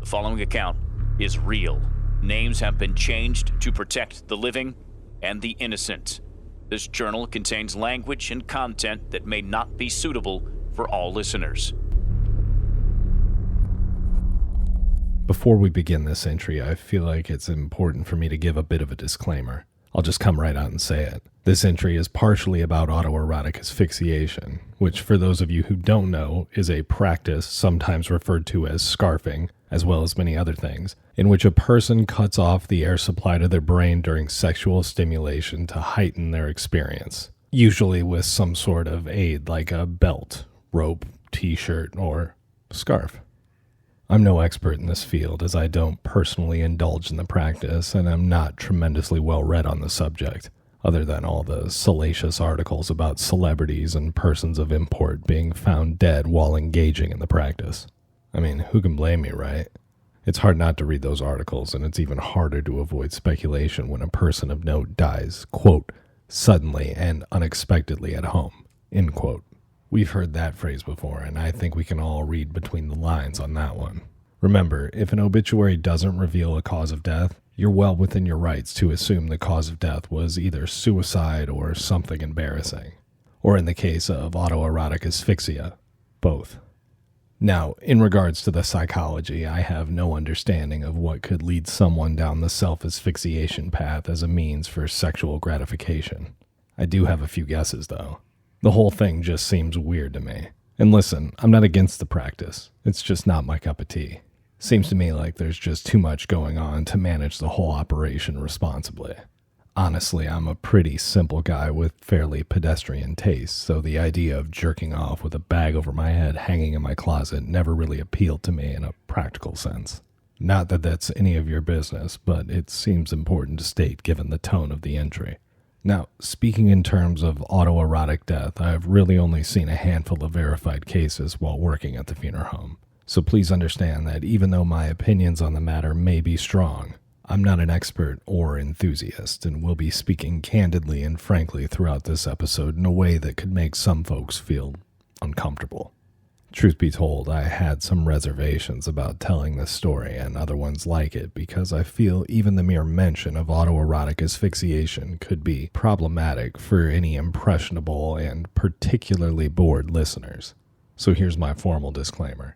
following account is real. Names have been changed to protect the living and the innocent. This journal contains language and content that may not be suitable for all listeners. Before we begin this entry, I feel like it's important for me to give a bit of a disclaimer. I'll just come right out and say it. This entry is partially about autoerotic asphyxiation, which for those of you who don't know is a practice sometimes referred to as scarfing, as well as many other things, in which a person cuts off the air supply to their brain during sexual stimulation to heighten their experience, usually with some sort of aid like a belt, rope, t-shirt, or scarf. I'm no expert in this field as I don't personally indulge in the practice and I'm not tremendously well read on the subject, other than all the salacious articles about celebrities and persons of import being found dead while engaging in the practice. I mean, who can blame me, right? It's hard not to read those articles, and it's even harder to avoid speculation when a person of note dies, quote, suddenly and unexpectedly at home, end quote. We've heard that phrase before, and I think we can all read between the lines on that one. Remember, if an obituary doesn't reveal a cause of death, you're well within your rights to assume the cause of death was either suicide or something embarrassing. Or in the case of autoerotic asphyxia, both. Now, in regards to the psychology, I have no understanding of what could lead someone down the self-asphyxiation path as a means for sexual gratification. I do have a few guesses, though. The whole thing just seems weird to me. And listen, I'm not against the practice. It's just not my cup of tea. Seems to me like there's just too much going on to manage the whole operation responsibly. Honestly, I'm a pretty simple guy with fairly pedestrian tastes, so the idea of jerking off with a bag over my head hanging in my closet never really appealed to me in a practical sense. Not that that's any of your business, but it seems important to state given the tone of the entry. Now, speaking in terms of autoerotic death, I've really only seen a handful of verified cases while working at the funeral home. So please understand that even though my opinions on the matter may be strong, I'm not an expert or enthusiast and will be speaking candidly and frankly throughout this episode in a way that could make some folks feel uncomfortable. Truth be told, I had some reservations about telling this story and other ones like it because I feel even the mere mention of autoerotic asphyxiation could be problematic for any impressionable and particularly bored listeners. So here's my formal disclaimer.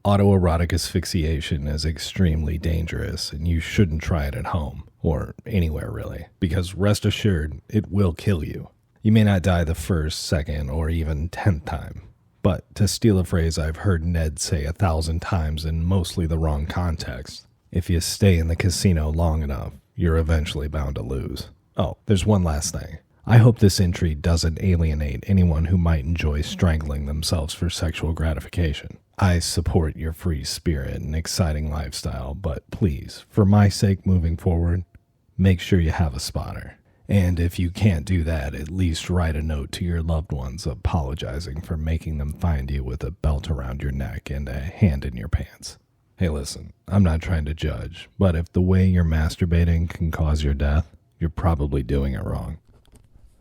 Autoerotic asphyxiation is extremely dangerous and you shouldn't try it at home, or anywhere really, because rest assured, it will kill you. You may not die the first, second, or even 10th time. But to steal a phrase I've heard Ned say 1,000 times in mostly the wrong context, if you stay in the casino long enough, you're eventually bound to lose. Oh, there's one last thing. I hope this entry doesn't alienate anyone who might enjoy strangling themselves for sexual gratification. I support your free spirit and exciting lifestyle, but please, for my sake moving forward, make sure you have a spotter. And if you can't do that, at least write a note to your loved ones apologizing for making them find you with a belt around your neck and a hand in your pants. Hey listen, I'm not trying to judge, but if the way you're masturbating can cause your death, you're probably doing it wrong.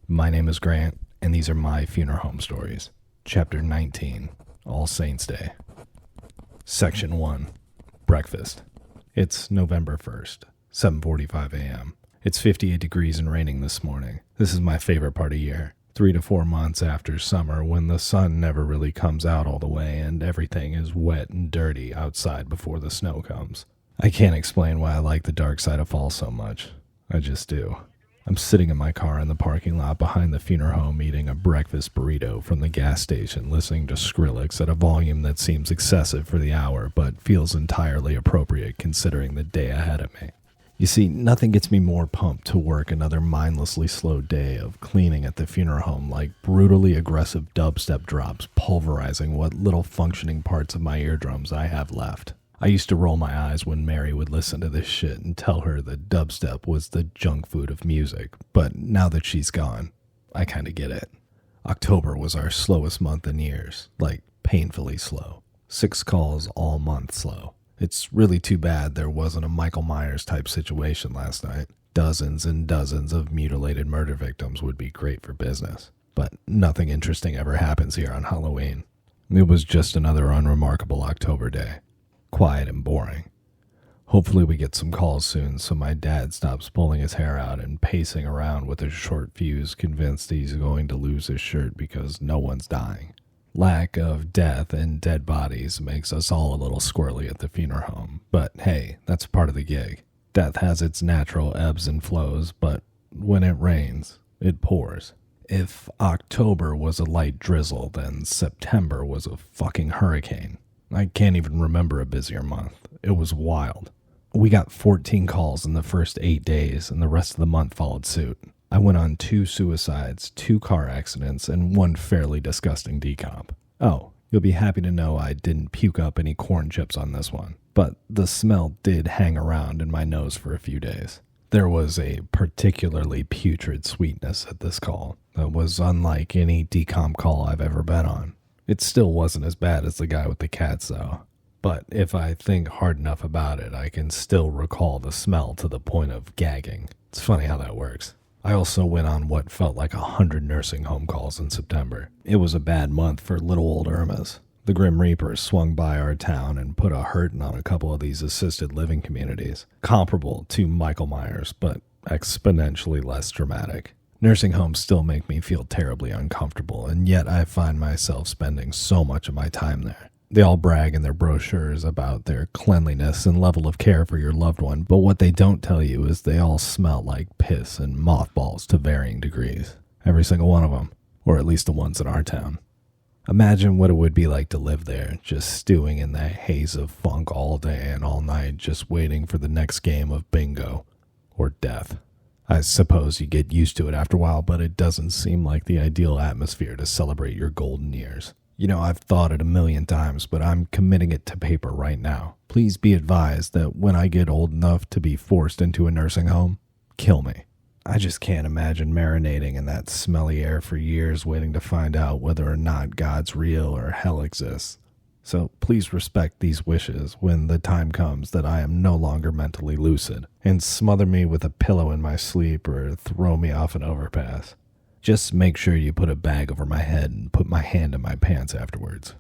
My name is Grant, and these are my funeral home stories. Chapter 19, All Saints Day. Section 1, Breakfast. It's November 1st, 7:45 a.m. It's 58 degrees and raining this morning. This is my favorite part of year. 3 to 4 months after summer when the sun never really comes out all the way and everything is wet and dirty outside before the snow comes. I can't explain why I like the dark side of fall so much. I just do. I'm sitting in my car in the parking lot behind the funeral home eating a breakfast burrito from the gas station, listening to Skrillex at a volume that seems excessive for the hour but feels entirely appropriate considering the day ahead of me. You see, nothing gets me more pumped to work another mindlessly slow day of cleaning at the funeral home like brutally aggressive dubstep drops pulverizing what little functioning parts of my eardrums I have left. I used to roll my eyes when Mary would listen to this shit and tell her that dubstep was the junk food of music, but now that she's gone, I kinda get it. October was our slowest month in years, like painfully slow. 6 calls all month slow. It's really too bad there wasn't a Michael Myers type situation last night. Dozens and dozens of mutilated murder victims would be great for business. But nothing interesting ever happens here on Halloween. It was just another unremarkable October day. Quiet and boring. Hopefully we get some calls soon so my dad stops pulling his hair out and pacing around with a short fuse, convinced he's going to lose his shirt because no one's dying. Lack of death and dead bodies makes us all a little squirrely at the funeral home, but hey, that's part of the gig. Death has its natural ebbs and flows, but when it rains, it pours. If October was a light drizzle, then September was a fucking hurricane. I can't even remember a busier month. It was wild. We got 14 calls in the first 8 days, and the rest of the month followed suit. I went on 2 suicides, 2 car accidents, and 1 fairly disgusting decomp. Oh, you'll be happy to know I didn't puke up any corn chips on this one, but the smell did hang around in my nose for a few days. There was a particularly putrid sweetness at this call that was unlike any decomp call I've ever been on. It still wasn't as bad as the guy with the cats, though. But if I think hard enough about it, I can still recall the smell to the point of gagging. It's funny how that works. I also went on what felt like 100 nursing home calls in September. It was a bad month for little old Irma's. The Grim Reaper swung by our town and put a hurtin' on a couple of these assisted living communities, comparable to Michael Myers, but exponentially less dramatic. Nursing homes still make me feel terribly uncomfortable, and yet I find myself spending so much of my time there. They all brag in their brochures about their cleanliness and level of care for your loved one, but what they don't tell you is they all smell like piss and mothballs to varying degrees. Every single one of them, or at least the ones in our town. Imagine what it would be like to live there, just stewing in that haze of funk all day and all night, just waiting for the next game of bingo, or death. I suppose you get used to it after a while, but it doesn't seem like the ideal atmosphere to celebrate your golden years. You know, I've thought it a million times, but I'm committing it to paper right now. Please be advised that when I get old enough to be forced into a nursing home, kill me. I just can't imagine marinating in that smelly air for years waiting to find out whether or not God's real or hell exists. So please respect these wishes when the time comes that I am no longer mentally lucid, and smother me with a pillow in my sleep or throw me off an overpass. Just make sure you put a bag over my head and put my hand in my pants afterwards.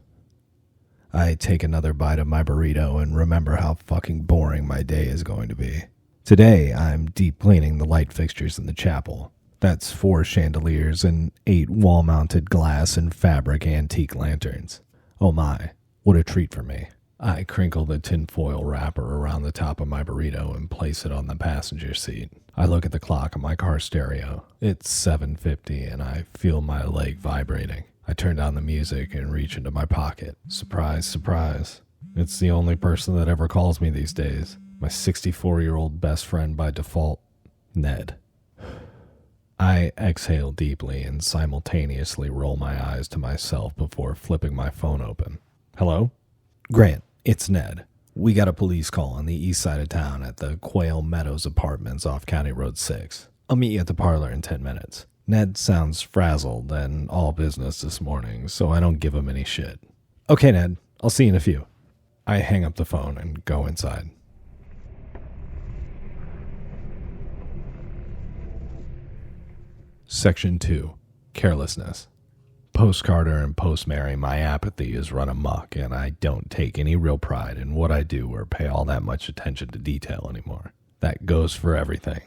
I take another bite of my burrito and remember how fucking boring my day is going to be. Today, I'm deep cleaning the light fixtures in the chapel. That's 4 chandeliers and 8 wall-mounted glass and fabric antique lanterns. Oh my, what a treat for me. I crinkle the tinfoil wrapper around the top of my burrito and place it on the passenger seat. I look at the clock on my car stereo. It's 7:50 and I feel my leg vibrating. I turn down the music and reach into my pocket. Surprise, surprise. It's the only person that ever calls me these days. My 64-year-old best friend by default, Ned. I exhale deeply and simultaneously roll my eyes to myself before flipping my phone open. Hello? Grant, it's Ned. We got a police call on the east side of town at the Quail Meadows Apartments off County Road 6. I'll meet you at the parlor in 10 minutes. Ned sounds frazzled and all business this morning, so I don't give him any shit. Okay, Ned, I'll see you in a few. I hang up the phone and go inside. Section 2. Carelessness. Post-Carter and post-Mary, my apathy is run amok, and I don't take any real pride in what I do or pay all that much attention to detail anymore. That goes for everything.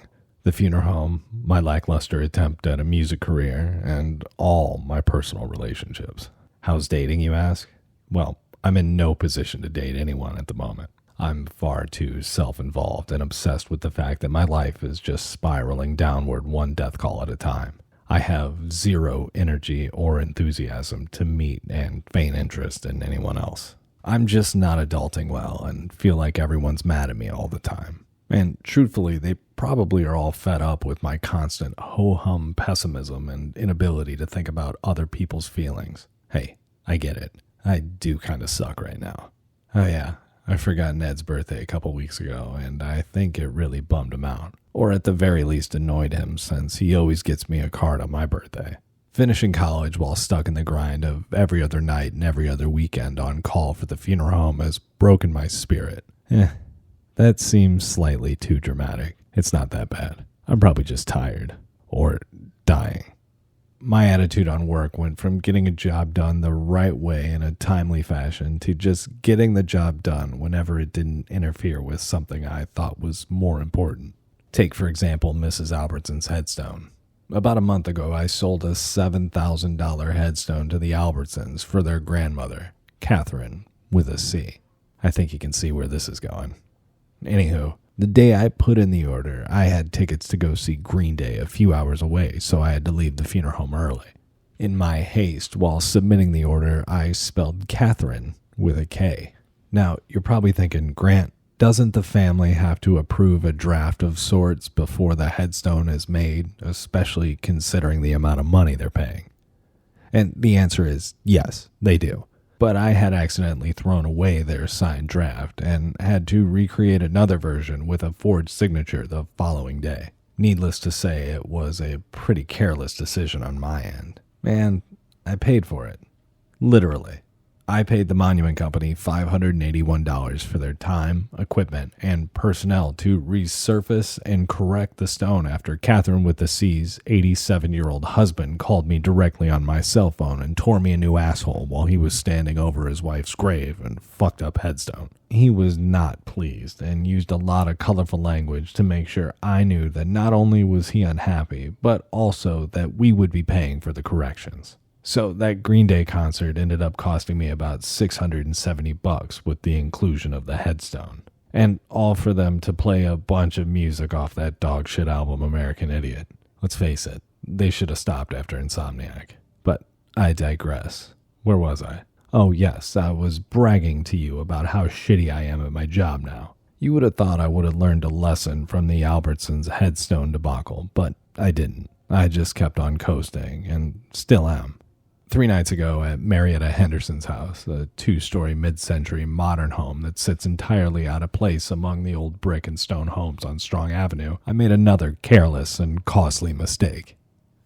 The funeral home, my lackluster attempt at a music career, and all my personal relationships. How's dating, you ask? Well, I'm in no position to date anyone at the moment. I'm far too self-involved and obsessed with the fact that my life is just spiraling downward one death call at a time. I have zero energy or enthusiasm to meet and feign interest in anyone else. I'm just not adulting well and feel like everyone's mad at me all the time. And truthfully, they probably are all fed up with my constant ho-hum pessimism and inability to think about other people's feelings. Hey, I get it. I do kind of suck right now. Oh yeah, I forgot Ned's birthday a couple weeks ago, and I think it really bummed him out. Or at the very least annoyed him, since he always gets me a card on my birthday. Finishing college while stuck in the grind of every other night and every other weekend on call for the funeral home has broken my spirit. That seems slightly too dramatic. It's not that bad. I'm probably just tired. Or dying. my attitude on work went from getting a job done the right way in a timely fashion to just getting the job done whenever it didn't interfere with something I thought was more important. Take, for example, Mrs. Albertson's headstone. About a month ago, I sold a $7,000 headstone to the Albertsons for their grandmother, Catherine, with a C. I think you can see where this is going. Anywho, the day I put in the order, I had tickets to go see Green Day a few hours away, so I had to leave the funeral home early. In my haste, while submitting the order, I spelled Catherine with a K. Now, you're probably thinking, Grant, doesn't the family have to approve a draft of sorts before the headstone is made, especially considering the amount of money they're paying? And the answer is yes, they do. But I had accidentally thrown away their signed draft and had to recreate another version with a forged signature the following day. Needless to say, it was a pretty careless decision on my end. And I paid for it. Literally. I paid the monument company $581 for their time, equipment, and personnel to resurface and correct the stone after Catherine with the C's 87-year-old husband called me directly on my cell phone and tore me a new asshole while he was standing over his wife's grave and fucked up headstone. He was not pleased and used a lot of colorful language to make sure I knew that not only was he unhappy, but also that we would be paying for the corrections. So that Green Day concert ended up costing me about $670 with the inclusion of the headstone. And all for them to play a bunch of music off that dog shit album American Idiot. Let's face it, they should have stopped after Insomniac. But I digress. Where was I? Oh yes, I was bragging to you about how shitty I am at my job now. You would have thought I would have learned a lesson from the Albertsons headstone debacle, but I didn't. I just kept on coasting, and still am. 3 nights ago at Marietta Henderson's house, a 2-story mid-century modern home that sits entirely out of place among the old brick and stone homes on Strong Avenue, I made another careless and costly mistake.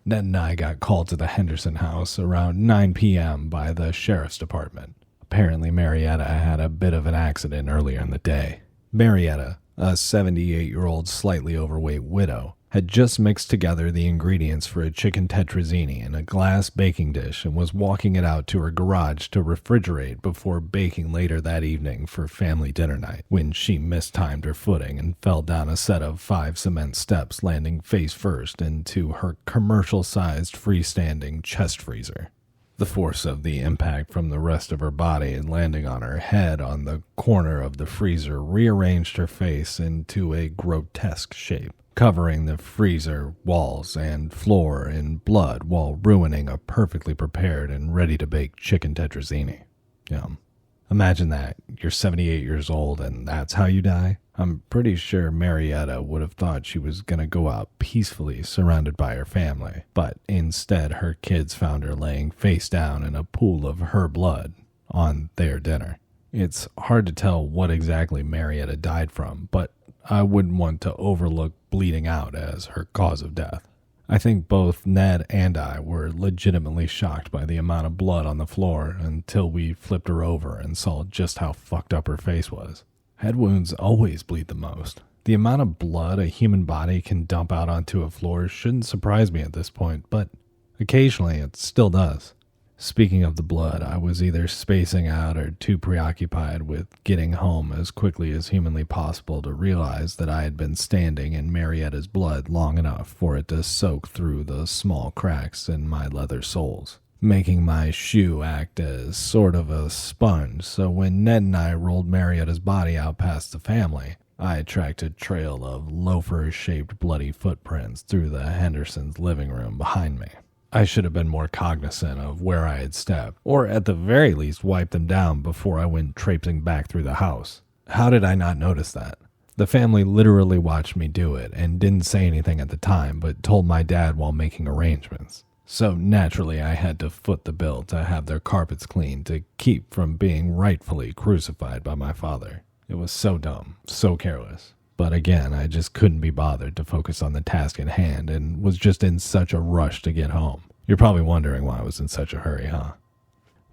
Ned and I got called to the Henderson house around 9 p.m. by the sheriff's department. Apparently Marietta had a bit of an accident earlier in the day. Marietta, a 78-year-old slightly overweight widow, had just mixed together the ingredients for a chicken tetrazzini in a glass baking dish and was walking it out to her garage to refrigerate before baking later that evening for family dinner night, when she mistimed her footing and fell down a set of 5 cement steps, landing face first into her commercial-sized freestanding chest freezer. The force of the impact from the rest of her body and landing on her head on the corner of the freezer rearranged her face into a grotesque shape, covering the freezer walls and floor in blood while ruining a perfectly prepared and ready-to-bake chicken tetrazzini. Yum. Imagine that. You're 78 years old and that's how you die? I'm pretty sure Marietta would have thought she was going to go out peacefully surrounded by her family, but instead her kids found her laying face down in a pool of her blood on their dinner. It's hard to tell what exactly Marietta died from, but I wouldn't want to overlook bleeding out as her cause of death. I think both Ned and I were legitimately shocked by the amount of blood on the floor until we flipped her over and saw just how fucked up her face was. Head wounds always bleed the most. The amount of blood a human body can dump out onto a floor shouldn't surprise me at this point, but occasionally it still does. Speaking of the blood, I was either spacing out or too preoccupied with getting home as quickly as humanly possible to realize that I had been standing in Marietta's blood long enough for it to soak through the small cracks in my leather soles, making my shoe act as sort of a sponge, so when Ned and I rolled Marietta's body out past the family, I tracked a trail of loafer-shaped bloody footprints through the Hendersons' living room behind me. I should have been more cognizant of where I had stepped, or at the very least wiped them down before I went traipsing back through the house. How did I not notice that? The family literally watched me do it and didn't say anything at the time, but told my dad while making arrangements. So naturally I had to foot the bill to have their carpets cleaned to keep from being rightfully crucified by my father. It was so dumb, so careless. But again, I just couldn't be bothered to focus on the task at hand and was just in such a rush to get home. You're probably wondering why I was in such a hurry, huh?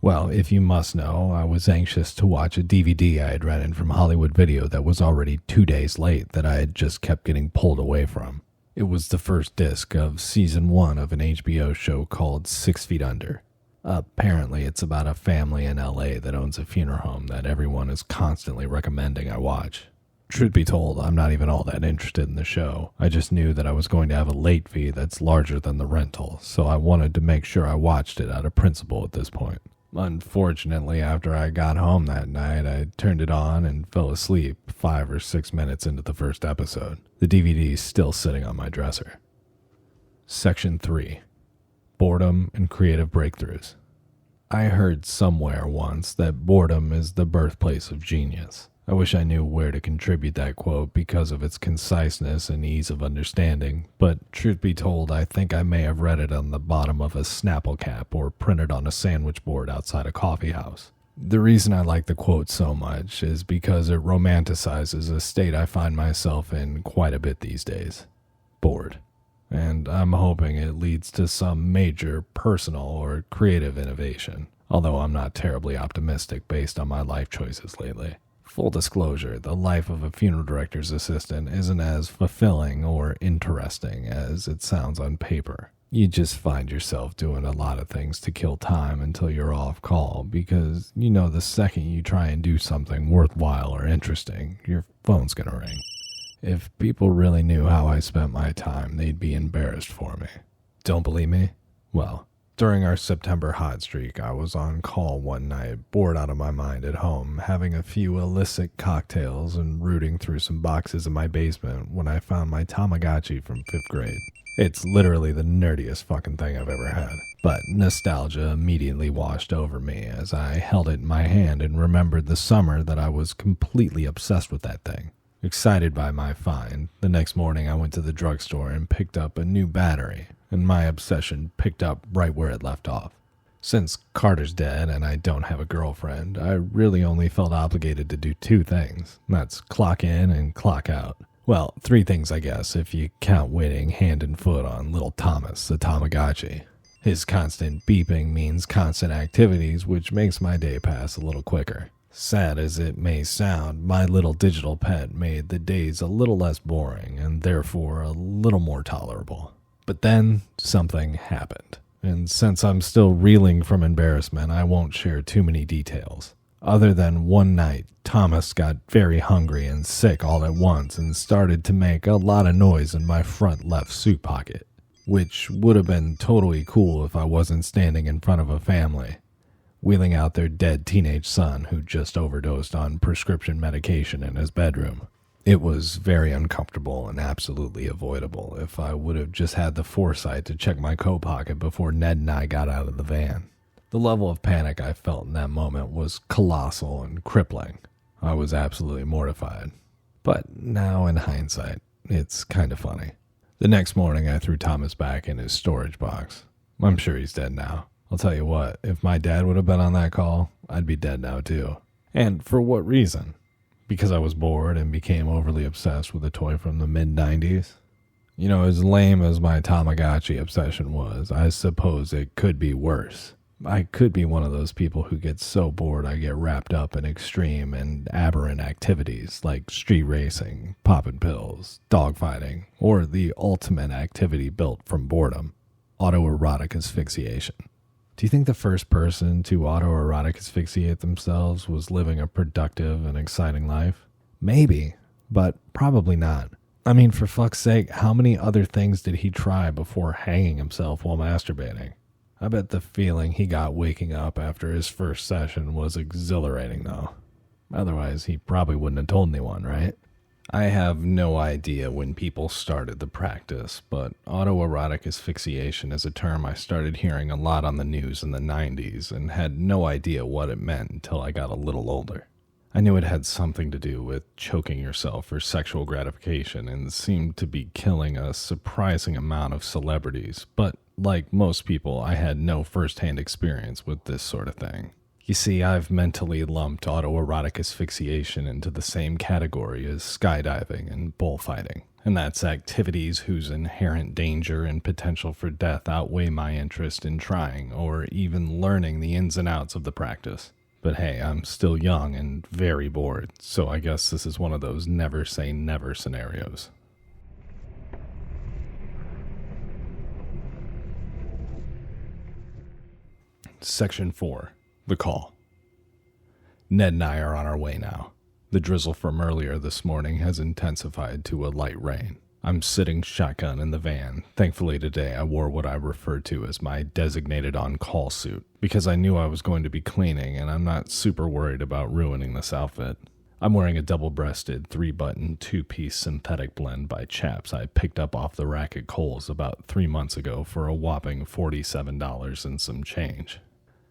Well, if you must know, I was anxious to watch a DVD I had rented from Hollywood Video that was already 2 days late that I had just kept getting pulled away from. It was the first disc of season 1 of an HBO show called 6 Feet Under. Apparently, it's about a family in LA that owns a funeral home that everyone is constantly recommending I watch. Truth be told, I'm not even all that interested in the show. I just knew that I was going to have a late fee that's larger than the rental, so I wanted to make sure I watched it out of principle at this point. Unfortunately, after I got home that night, I turned it on and fell asleep 5 or 6 minutes into the first episode. The DVD is still sitting on my dresser. Section 3. Boredom and Creative Breakthroughs. I heard somewhere once that boredom is the birthplace of genius. I wish I knew where to contribute that quote because of its conciseness and ease of understanding, but truth be told, I think I may have read it on the bottom of a Snapple cap or printed on a sandwich board outside a coffee house. The reason I like the quote so much is because it romanticizes a state I find myself in quite a bit these days. Bored. And I'm hoping it leads to some major personal or creative innovation, although I'm not terribly optimistic based on my life choices lately. Full disclosure, the life of a funeral director's assistant isn't as fulfilling or interesting as it sounds on paper. You just find yourself doing a lot of things to kill time until you're off call because you know the second you try and do something worthwhile or interesting, your phone's gonna ring. If people really knew how I spent my time, they'd be embarrassed for me. Don't believe me? Well, during our September hot streak, I was on call one night, bored out of my mind at home, having a few illicit cocktails and rooting through some boxes in my basement when I found my Tamagotchi from 5th grade. It's literally the nerdiest fucking thing I've ever had. But nostalgia immediately washed over me as I held it in my hand and remembered the summer that I was completely obsessed with that thing. Excited by my find, the next morning I went to the drugstore and picked up a new battery, and my obsession picked up right where it left off. Since Carter's dead and I don't have a girlfriend, I really only felt obligated to do 2 things. That's clock in and clock out. Well, 3 things I guess, if you count waiting hand and foot on little Thomas, the Tamagotchi. His constant beeping means constant activities, which makes my day pass a little quicker. Sad as it may sound, my little digital pet made the days a little less boring and therefore a little more tolerable. But then something happened, and since I'm still reeling from embarrassment, I won't share too many details. Other than one night, Thomas got very hungry and sick all at once and started to make a lot of noise in my front left suit pocket, which would have been totally cool if I wasn't standing in front of a family, wheeling out their dead teenage son who just overdosed on prescription medication in his bedroom. It was very uncomfortable and absolutely avoidable if I would have just had the foresight to check my coat pocket before Ned and I got out of the van. The level of panic I felt in that moment was colossal and crippling. I was absolutely mortified. But now in hindsight, it's kind of funny. The next morning I threw Thomas back in his storage box. I'm sure he's dead now. I'll tell you what, if my dad would have been on that call, I'd be dead now too. And for what reason? Because I was bored and became overly obsessed with a toy from the mid-90s? You know, as lame as my Tamagotchi obsession was, I suppose it could be worse. I could be one of those people who gets so bored I get wrapped up in extreme and aberrant activities like street racing, popping pills, dogfighting, or the ultimate activity built from boredom, autoerotic asphyxiation. Do you think the first person to autoerotic asphyxiate themselves was living a productive and exciting life? Maybe, but probably not. I mean, for fuck's sake, how many other things did he try before hanging himself while masturbating? I bet the feeling he got waking up after his first session was exhilarating, though. Otherwise, he probably wouldn't have told anyone, right? I have no idea when people started the practice, but autoerotic asphyxiation is a term I started hearing a lot on the news in the 90s and had no idea what it meant until I got a little older. I knew it had something to do with choking yourself for sexual gratification and seemed to be killing a surprising amount of celebrities, but like most people, I had no first-hand experience with this sort of thing. You see, I've mentally lumped autoerotic asphyxiation into the same category as skydiving and bullfighting, and that's activities whose inherent danger and potential for death outweigh my interest in trying or even learning the ins and outs of the practice. But hey, I'm still young and very bored, so I guess this is one of those never say never scenarios. Section 4. The Call. Ned and I are on our way now. The drizzle from earlier this morning has intensified to a light rain. I'm sitting shotgun in the van. Thankfully today I wore what I refer to as my designated on-call suit because I knew I was going to be cleaning and I'm not super worried about ruining this outfit. I'm wearing a double-breasted, 3-button, 2-piece synthetic blend by Chaps I picked up off the rack at Kohl's about 3 months ago for a whopping $47 and some change.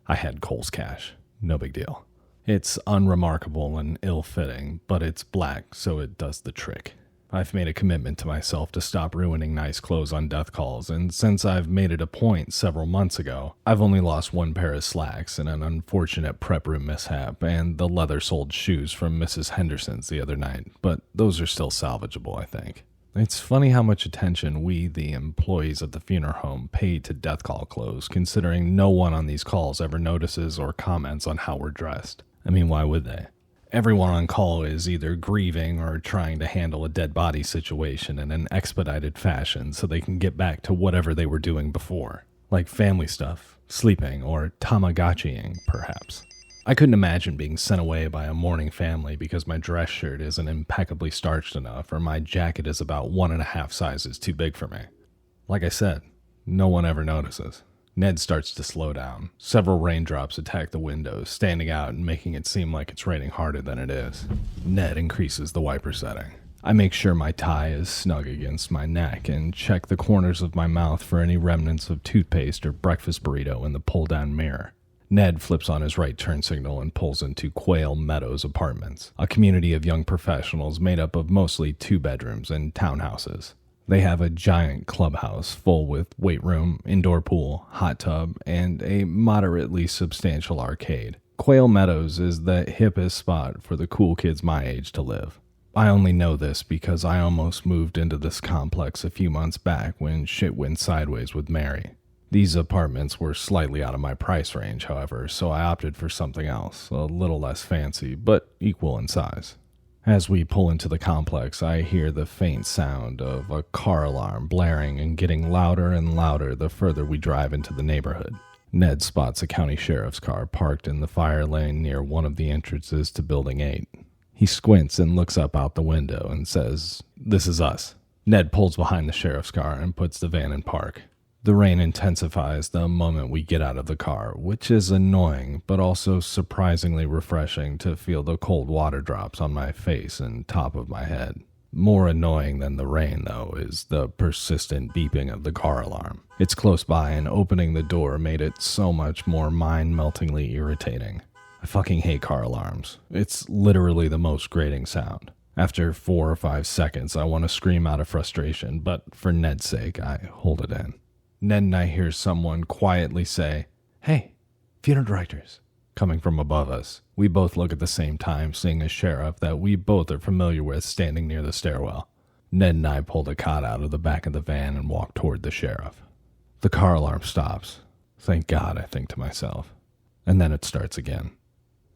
I had Kohl's cash. No big deal. It's unremarkable and ill-fitting, but it's black, so it does the trick. I've made a commitment to myself to stop ruining nice clothes on death calls, and since I've made it a point several months ago, I've only lost one pair of slacks in an unfortunate prep room mishap and the leather-soled shoes from Mrs. Henderson's the other night, but those are still salvageable, I think. It's funny how much attention we, the employees at the funeral home, pay to death call clothes, considering no one on these calls ever notices or comments on how we're dressed. I mean, why would they? Everyone on call is either grieving or trying to handle a dead body situation in an expedited fashion so they can get back to whatever they were doing before, like family stuff, sleeping, or Tamagotchiing, perhaps. I couldn't imagine being sent away by a mourning family because my dress shirt isn't impeccably starched enough or my jacket is about 1.5 sizes too big for me. Like I said, no one ever notices. Ned starts to slow down. Several raindrops attack the windows, standing out and making it seem like it's raining harder than it is. Ned increases the wiper setting. I make sure my tie is snug against my neck and check the corners of my mouth for any remnants of toothpaste or breakfast burrito in the pull-down mirror. Ned flips on his right turn signal and pulls into Quail Meadows Apartments, a community of young professionals made up of mostly 2 bedrooms and townhouses. They have a giant clubhouse full with weight room, indoor pool, hot tub, and a moderately substantial arcade. Quail Meadows is the hippest spot for the cool kids my age to live. I only know this because I almost moved into this complex a few months back when shit went sideways with Mary. These apartments were slightly out of my price range, however, so I opted for something else, a little less fancy, but equal in size. As we pull into the complex, I hear the faint sound of a car alarm blaring and getting louder and louder the further we drive into the neighborhood. Ned spots a county sheriff's car parked in the fire lane near one of the entrances to Building 8. He squints and looks up out the window and says, "This is us." Ned pulls behind the sheriff's car and puts the van in park. The rain intensifies the moment we get out of the car, which is annoying, but also surprisingly refreshing to feel the cold water drops on my face and top of my head. More annoying than the rain, though, is the persistent beeping of the car alarm. It's close by, and opening the door made it so much more mind-meltingly irritating. I fucking hate car alarms. It's literally the most grating sound. After 4 or 5 seconds, I want to scream out of frustration, but for Ned's sake, I hold it in. Ned and I hear someone quietly say, "Hey, funeral directors," coming from above us. We both look at the same time, seeing a sheriff that we both are familiar with standing near the stairwell. Ned and I pull the cot out of the back of the van and walk toward the sheriff. The car alarm stops. Thank God, I think to myself. And then it starts again.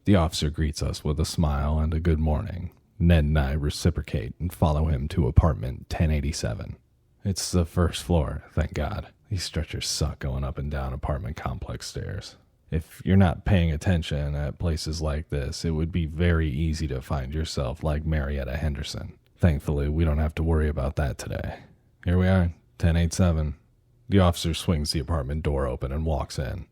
The officer greets us with a smile and a good morning. Ned and I reciprocate and follow him to apartment 1087. It's the first floor, thank God. These stretchers suck going up and down apartment complex stairs. If you're not paying attention at places like this, it would be very easy to find yourself like Marietta Henderson. Thankfully, we don't have to worry about that today. Here we are, 1087. The officer swings the apartment door open and walks in.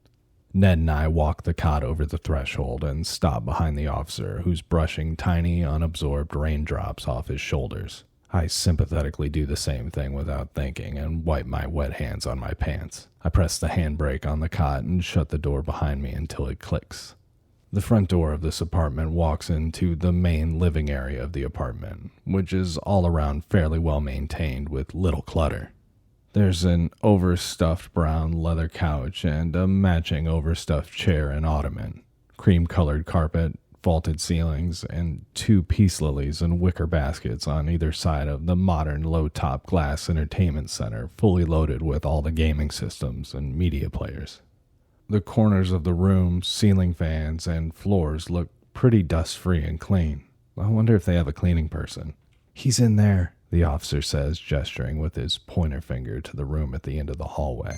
Ned and I walk the cot over the threshold and stop behind the officer, who's brushing tiny, unabsorbed raindrops off his shoulders. I sympathetically do the same thing without thinking and wipe my wet hands on my pants. I press the handbrake on the cot and shut the door behind me until it clicks. The front door of this apartment walks into the main living area of the apartment, which is all around fairly well maintained with little clutter. There's an overstuffed brown leather couch and a matching overstuffed chair and ottoman, cream-colored carpet, vaulted ceilings, and 2 peace lilies and wicker baskets on either side of the modern low-top glass entertainment center, fully loaded with all the gaming systems and media players. The corners of the room, ceiling fans, and floors look pretty dust-free and clean. I wonder if they have a cleaning person. "He's in there," the officer says, gesturing with his pointer finger to the room at the end of the hallway.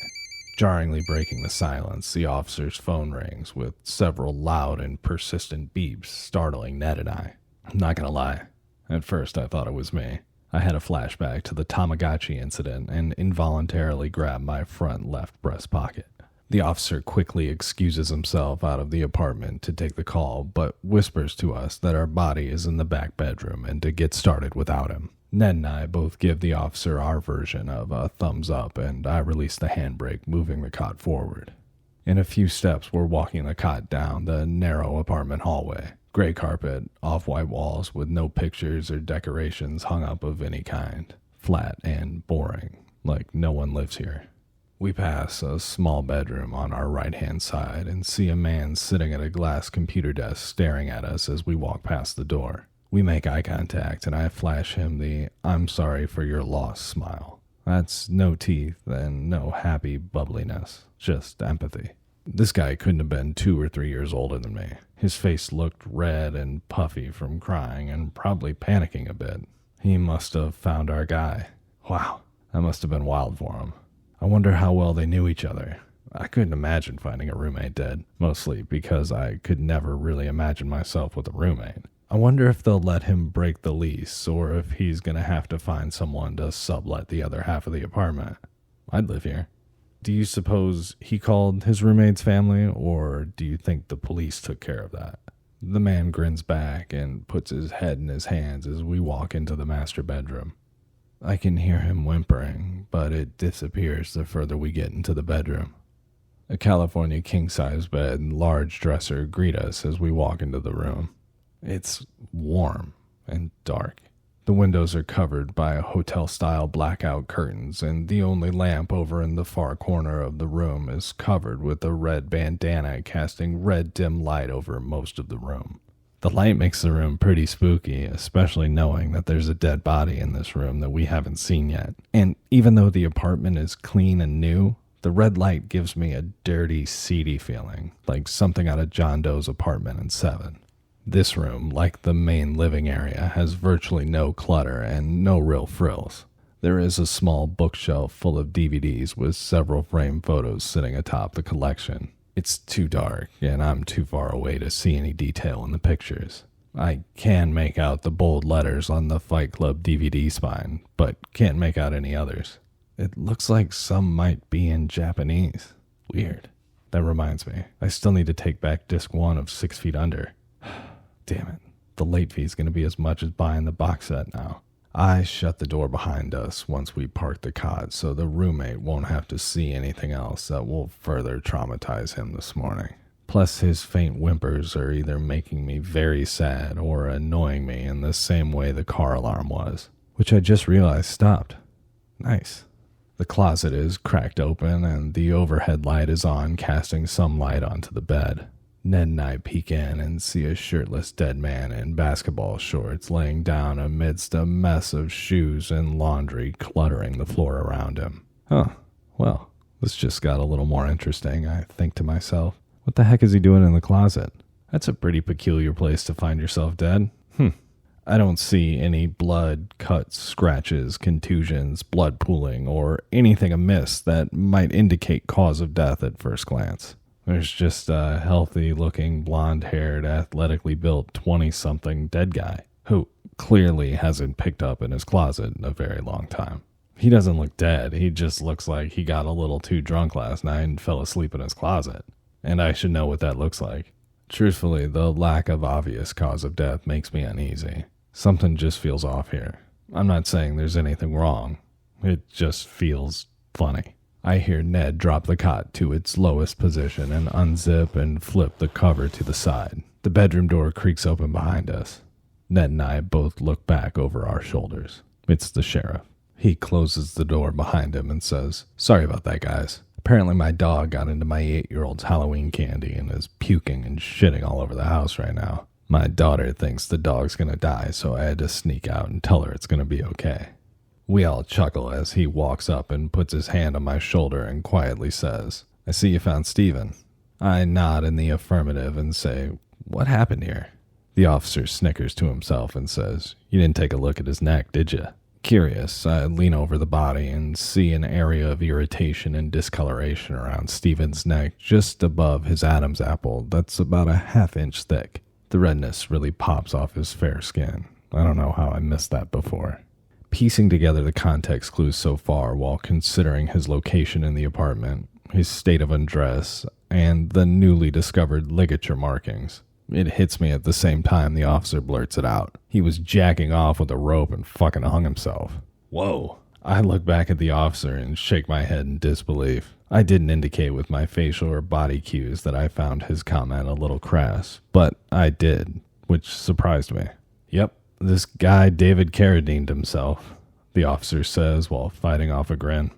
Jarringly breaking the silence, the officer's phone rings with several loud and persistent beeps, startling Ned and I. I'm not gonna lie. At first I thought it was me. I had a flashback to the Tamagotchi incident and involuntarily grabbed my front left breast pocket. The officer quickly excuses himself out of the apartment to take the call, but whispers to us that our body is in the back bedroom and to get started without him. Ned and I both give the officer our version of a thumbs up, and I release the handbrake, moving the cot forward. In a few steps, we're walking the cot down the narrow apartment hallway. Gray carpet, off-white walls with no pictures or decorations hung up of any kind. Flat and boring, like no one lives here. We pass a small bedroom on our right-hand side and see a man sitting at a glass computer desk staring at us as we walk past the door. We make eye contact and I flash him the "I'm sorry for your loss" smile. That's no teeth and no happy bubbliness, just empathy. This guy couldn't have been 2 or 3 years older than me. His face looked red and puffy from crying and probably panicking a bit. He must have found our guy. Wow, that must have been wild for him. I wonder how well they knew each other. I couldn't imagine finding a roommate dead, mostly because I could never really imagine myself with a roommate. I wonder if they'll let him break the lease or if he's going to have to find someone to sublet the other half of the apartment. I'd live here. Do you suppose he called his roommate's family, or do you think the police took care of that? The man grins back and puts his head in his hands as we walk into the master bedroom. I can hear him whimpering, but it disappears the further we get into the bedroom. A California king-size bed and large dresser greet us as we walk into the room. It's warm and dark. The windows are covered by hotel-style blackout curtains, and the only lamp over in the far corner of the room is covered with a red bandana casting red dim light over most of the room. The light makes the room pretty spooky, especially knowing that there's a dead body in this room that we haven't seen yet. And even though the apartment is clean and new, the red light gives me a dirty, seedy feeling, like something out of John Doe's apartment in Seven. This room, like the main living area, has virtually no clutter and no real frills. There is a small bookshelf full of DVDs with several framed photos sitting atop the collection. It's too dark, and I'm too far away to see any detail in the pictures. I can make out the bold letters on the Fight Club DVD spine, but can't make out any others. It looks like some might be in Japanese. Weird. That reminds me, I still need to take back disc 1 of 6 Feet Under. Damn it. The late fee is going to be as much as buying the box set now. I shut the door behind us once we park the cot so the roommate won't have to see anything else that will further traumatize him this morning. Plus, his faint whimpers are either making me very sad or annoying me in the same way the car alarm was, which I just realized stopped. Nice. The closet is cracked open and the overhead light is on, casting some light onto the bed. Ned and I peek in and see a shirtless dead man in basketball shorts laying down amidst a mess of shoes and laundry cluttering the floor around him. Huh, well, this just got a little more interesting, I think to myself. What the heck is he doing in the closet? That's a pretty peculiar place to find yourself dead. I don't see any blood, cuts, scratches, contusions, blood pooling, or anything amiss that might indicate cause of death at first glance. There's just a healthy-looking, blonde-haired, athletically built 20-something dead guy who clearly hasn't picked up in his closet in a very long time. He doesn't look dead. He just looks like he got a little too drunk last night and fell asleep in his closet. And I should know what that looks like. Truthfully, the lack of obvious cause of death makes me uneasy. Something just feels off here. I'm not saying there's anything wrong. It just feels funny. I hear Ned drop the cot to its lowest position and unzip and flip the cover to the side. The bedroom door creaks open behind us. Ned and I both look back over our shoulders. It's the sheriff. He closes the door behind him and says, "Sorry about that, guys. Apparently my dog got into my 8-year-old's Halloween candy and is puking and shitting all over the house right now. My daughter thinks the dog's gonna die, so I had to sneak out and tell her it's gonna be okay." We all chuckle as he walks up and puts his hand on my shoulder and quietly says, "I see you found Steven." I nod in the affirmative and say, "What happened here?" The officer snickers to himself and says, "You didn't take a look at his neck, did you?" Curious, I lean over the body and see an area of irritation and discoloration around Stephen's neck just above his Adam's apple that's about a half-inch thick. The redness really pops off his fair skin. I don't know how I missed that before. Piecing together the context clues so far while considering his location in the apartment, his state of undress, and the newly discovered ligature markings, it hits me at the same time the officer blurts it out. He was jacking off with a rope and fucking hung himself. Whoa. I look back at the officer and shake my head in disbelief. I didn't indicate with my facial or body cues that I found his comment a little crass, but I did, which surprised me. Yep, this guy David Carradined himself, the officer says while fighting off a grin.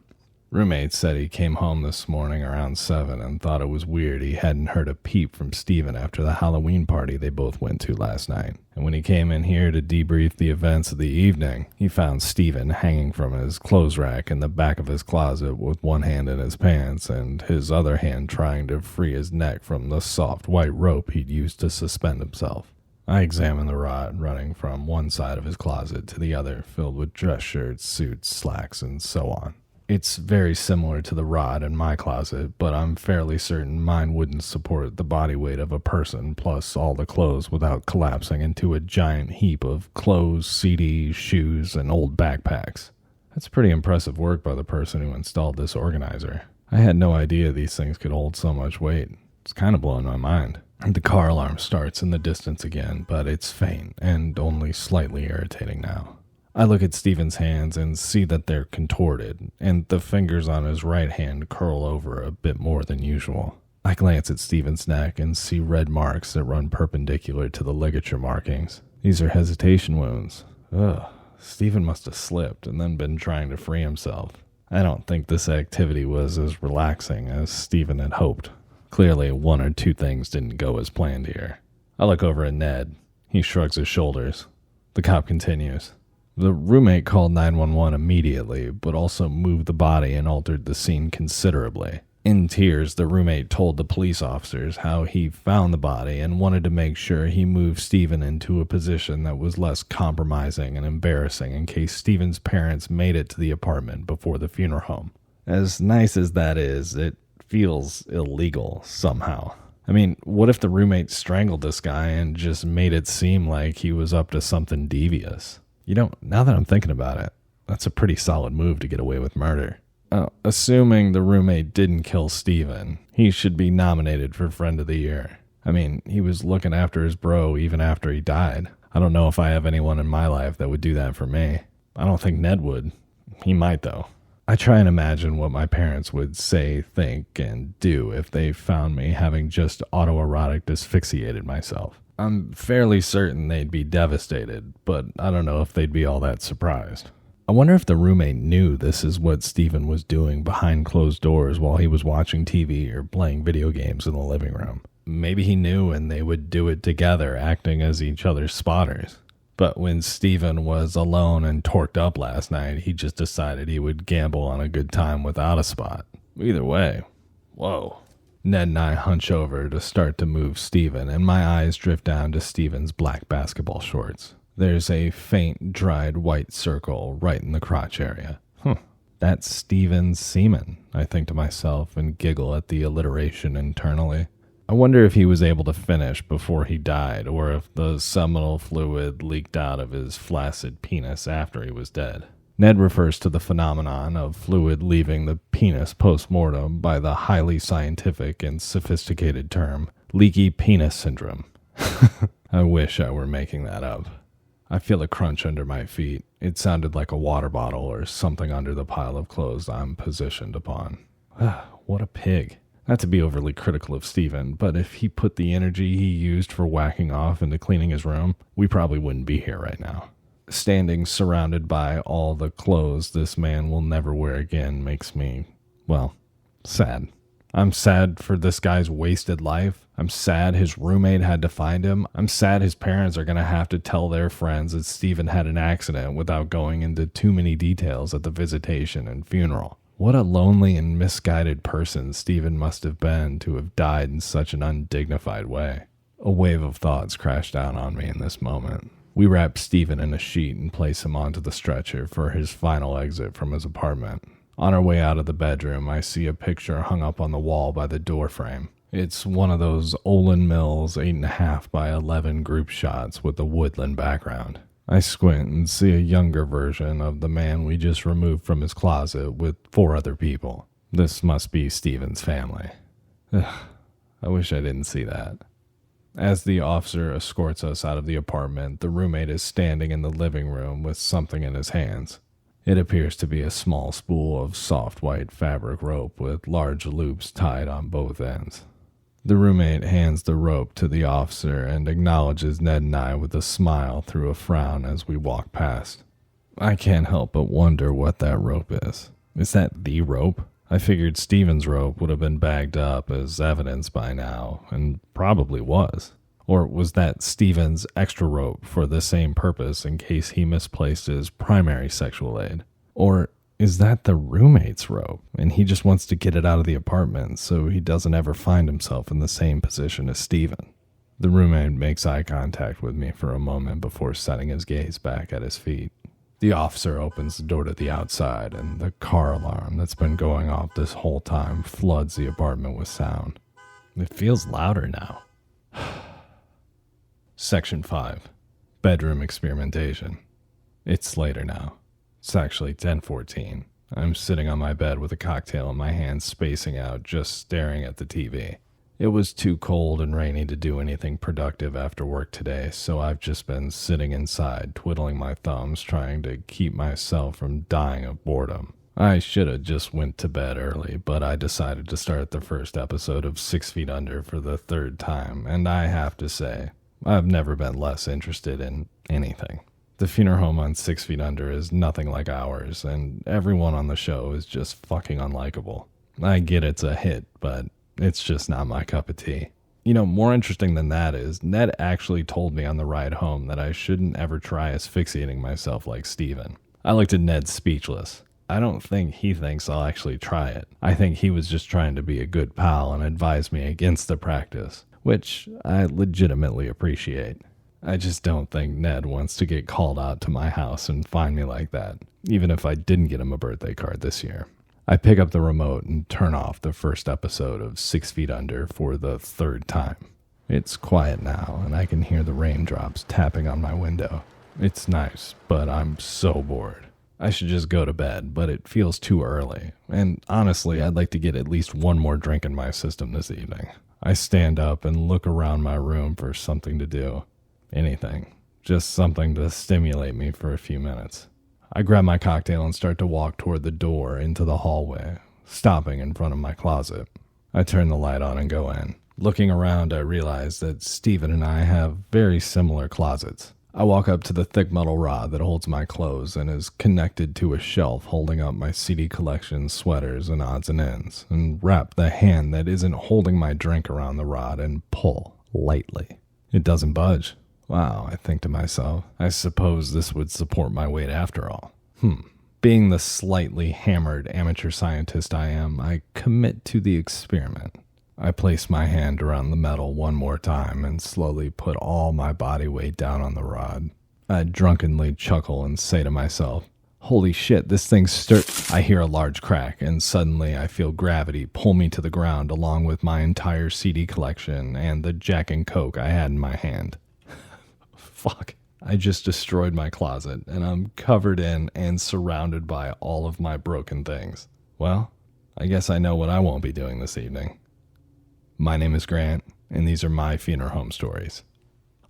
Roommate said he came home this morning around 7 and thought it was weird he hadn't heard a peep from Stephen after the Halloween party they both went to last night. And when he came in here to debrief the events of the evening, he found Stephen hanging from his clothes rack in the back of his closet with one hand in his pants and his other hand trying to free his neck from the soft white rope he'd used to suspend himself. I examined the rod running from one side of his closet to the other, filled with dress shirts, suits, slacks, and so on. It's very similar to the rod in my closet, but I'm fairly certain mine wouldn't support the body weight of a person plus all the clothes without collapsing into a giant heap of clothes, CDs, shoes, and old backpacks. That's pretty impressive work by the person who installed this organizer. I had no idea these things could hold so much weight. It's kind of blowing my mind. The car alarm starts in the distance again, but it's faint and only slightly irritating now. I look at Stephen's hands and see that they're contorted, and the fingers on his right hand curl over a bit more than usual. I glance at Stephen's neck and see red marks that run perpendicular to the ligature markings. These are hesitation wounds. Ugh, Stephen must have slipped and then been trying to free himself. I don't think this activity was as relaxing as Stephen had hoped. Clearly, one or two things didn't go as planned here. I look over at Ned. He shrugs his shoulders. The cop continues. The roommate called 911 immediately, but also moved the body and altered the scene considerably. In tears, the roommate told the police officers how he found the body and wanted to make sure he moved Stephen into a position that was less compromising and embarrassing in case Stephen's parents made it to the apartment before the funeral home. As nice as that is, it feels illegal somehow. I mean, what if the roommate strangled this guy and just made it seem like he was up to something devious? You know, now that I'm thinking about it, that's a pretty solid move to get away with murder. Assuming the roommate didn't kill Stephen, he should be nominated for Friend of the Year. I mean, he was looking after his bro even after he died. I don't know if I have anyone in my life that would do that for me. I don't think Ned would. He might, though. I try and imagine what my parents would say, think, and do if they found me having just autoerotic asphyxiated myself. I'm fairly certain they'd be devastated, but I don't know if they'd be all that surprised. I wonder if the roommate knew this is what Stephen was doing behind closed doors while he was watching TV or playing video games in the living room. Maybe he knew and they would do it together, acting as each other's spotters. But when Stephen was alone and torqued up last night, he just decided he would gamble on a good time without a spot. Either way, whoa. Ned and I hunch over to start to move Stephen, and my eyes drift down to Stephen's black basketball shorts. There's a faint, dried white circle right in the crotch area. That's Stephen's semen, I think to myself, and giggle at the alliteration internally. I wonder if he was able to finish before he died, or if the seminal fluid leaked out of his flaccid penis after he was dead. Ned refers to the phenomenon of fluid leaving the penis post-mortem by the highly scientific and sophisticated term, leaky penis syndrome. I wish I were making that up. I feel a crunch under my feet. It sounded like a water bottle or something under the pile of clothes I'm positioned upon. What a pig. Not to be overly critical of Stephen, but if he put the energy he used for whacking off into cleaning his room, we probably wouldn't be here right now. Standing surrounded by all the clothes this man will never wear again makes me, well, sad. I'm sad for this guy's wasted life. I'm sad his roommate had to find him. I'm sad his parents are going to have to tell their friends that Stephen had an accident without going into too many details at the visitation and funeral. What a lonely and misguided person Stephen must have been to have died in such an undignified way. A wave of thoughts crashed down on me in this moment. We wrap Stephen in a sheet and place him onto the stretcher for his final exit from his apartment. On our way out of the bedroom, I see a picture hung up on the wall by the door frame. It's one of those Olin Mills 8.5 by 11 group shots with a woodland background. I squint and see a younger version of the man we just removed from his closet with 4 other people. This must be Stephen's family. Ugh, I wish I didn't see that. As the officer escorts us out of the apartment, the roommate is standing in the living room with something in his hands. It appears to be a small spool of soft white fabric rope with large loops tied on both ends. The roommate hands the rope to the officer and acknowledges Ned and I with a smile through a frown as we walk past. I can't help but wonder what that rope is. Is that the rope? I figured Stephen's rope would have been bagged up as evidence by now, and probably was. Or was that Stephen's extra rope for the same purpose in case he misplaced his primary sexual aid? Or is that the roommate's rope, and he just wants to get it out of the apartment so he doesn't ever find himself in the same position as Stephen? The roommate makes eye contact with me for a moment before setting his gaze back at his feet. The officer opens the door to the outside, and the car alarm that's been going off this whole time floods the apartment with sound. It feels louder now. Section 5. Bedroom Experimentation. It's later now. It's actually 10:14. I'm sitting on my bed with a cocktail in my hand, spacing out, just staring at the TV. It was too cold and rainy to do anything productive after work today, so I've just been sitting inside, twiddling my thumbs, trying to keep myself from dying of boredom. I should have just went to bed early, but I decided to start the first episode of 6 Feet Under for the 3rd time, and I have to say, I've never been less interested in anything. The funeral home on 6 Feet Under is nothing like ours, and everyone on the show is just fucking unlikable. I get it's a hit, but it's just not my cup of tea. You know, more interesting than that is, Ned actually told me on the ride home that I shouldn't ever try asphyxiating myself like Stephen. I looked at Ned speechless. I don't think he thinks I'll actually try it. I think he was just trying to be a good pal and advise me against the practice, which I legitimately appreciate. I just don't think Ned wants to get called out to my house and find me like that, even if I didn't get him a birthday card this year. I pick up the remote and turn off the first episode of 6 Feet Under for the 3rd time. It's quiet now, and I can hear the raindrops tapping on my window. It's nice, but I'm so bored. I should just go to bed, but it feels too early, and honestly, I'd like to get at least one more drink in my system this evening. I stand up and look around my room for something to do. Anything. Just something to stimulate me for a few minutes. I grab my cocktail and start to walk toward the door into the hallway, stopping in front of my closet. I turn the light on and go in. Looking around, I realize that Stephen and I have very similar closets. I walk up to the thick metal rod that holds my clothes and is connected to a shelf holding up my CD collection, sweaters, and odds and ends, and wrap the hand that isn't holding my drink around the rod and pull lightly. It doesn't budge. Wow, I think to myself, I suppose this would support my weight after all. Being the slightly hammered amateur scientist I am, I commit to the experiment. I place my hand around the metal one more time and slowly put all my body weight down on the rod. I drunkenly chuckle and say to myself, holy shit, this thing's I hear a large crack, and suddenly I feel gravity pull me to the ground along with my entire CD collection and the Jack and Coke I had in my hand. Fuck. I just destroyed my closet, and I'm covered in and surrounded by all of my broken things. Well, I guess I know what I won't be doing this evening. My name is Grant, and these are my funeral home stories.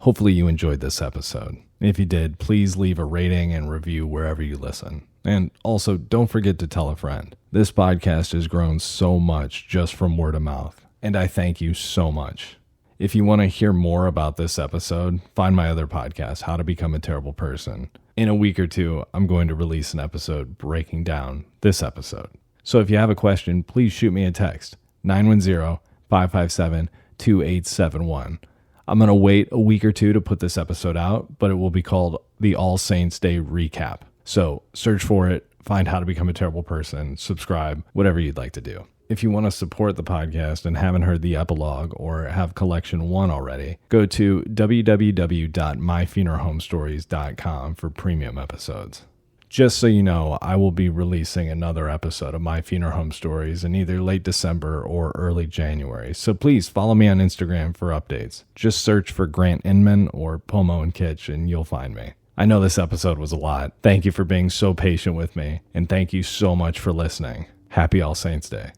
Hopefully you enjoyed this episode. If you did, please leave a rating and review wherever you listen. And also, don't forget to tell a friend. This podcast has grown so much just from word of mouth, and I thank you so much. If you want to hear more about this episode, find my other podcast, How to Become a Terrible Person. In a week or two, I'm going to release an episode breaking down this episode. So if you have a question, please shoot me a text, 910-557-2871. I'm going to wait a week or two to put this episode out, but it will be called the All Saints Day Recap. So search for it, find How to Become a Terrible Person, subscribe, whatever you'd like to do. If you want to support the podcast and haven't heard the epilogue or have collection 1 already, go to www.myfuneralhomestories.com for premium episodes. Just so you know, I will be releasing another episode of My Funeral Home Stories in either late December or early January, so please follow me on Instagram for updates. Just search for Grant Inman or Pomo and Kitch and you'll find me. I know this episode was a lot. Thank you for being so patient with me, and thank you so much for listening. Happy All Saints Day.